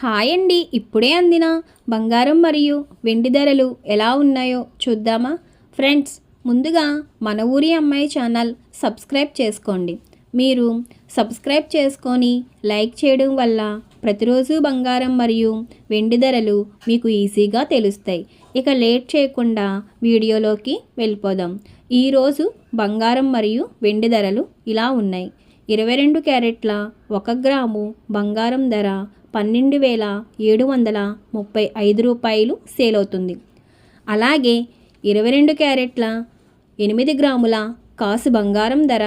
Hi అండి, ఇప్పుడే అందిన బంగారం మరియు వెండి ధరలు ఎలా ఉన్నాయో చూద్దామా ఫ్రెండ్స్. ముందుగా మన ఊరి అమ్మాయి ఛానల్ సబ్స్క్రైబ్ చేసుకోండి. మీరు సబ్స్క్రైబ్ చేసుకొని లైక్ చేయడం వల్ల ప్రతిరోజు బంగారం మరియు వెండి ధరలు మీకు ఈజీగా తెలుస్తాయి. ఇక లేట్ చేయకుండా వీడియోలోకి వెళ్ళిపోదాం. ఈరోజు బంగారం మరియు వెండి ధరలు ఇలా ఉన్నాయి. 22 క్యారెట్ల 1 గ్రాము బంగారం ధర 12,735 రూపాయలు సేల్ అవుతుంది. అలాగే 22 క్యారెట్ల 8 గ్రాముల కాసు బంగారం ధర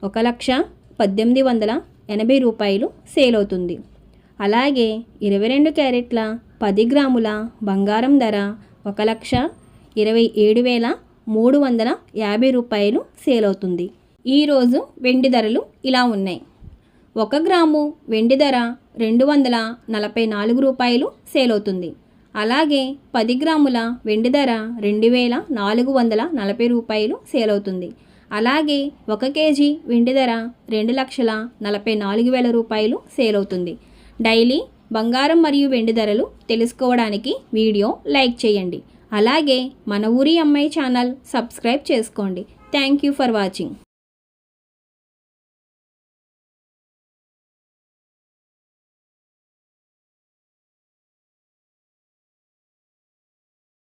1,18,80 రూపాయలు సేల్ అవుతుంది. అలాగే 22 క్యారెట్ల 10 గ్రాముల బంగారం ధర 1,27,350 రూపాయలు సేల్ అవుతుంది. ఈరోజు వెండి ధరలు ఇలా ఉన్నాయి. 1 గ్రాము వెండి ధర 244 రూపాయలు సేల్ అవుతుంది. అలాగే 10 గ్రాముల వెండి ధర 2,440 రూపాయలు సేల్ అవుతుంది. అలాగే 1 కేజీ వెండి ధర 2,44,000 రూపాయలు సేల్ అవుతుంది. డైలీ బంగారం మరియు వెండి ధరలు తెలుసుకోవడానికి వీడియో లైక్ చేయండి. అలాగే మన ఊరి అమ్మాయి ఛానల్ సబ్స్క్రైబ్ చేసుకోండి. Thank you for watching.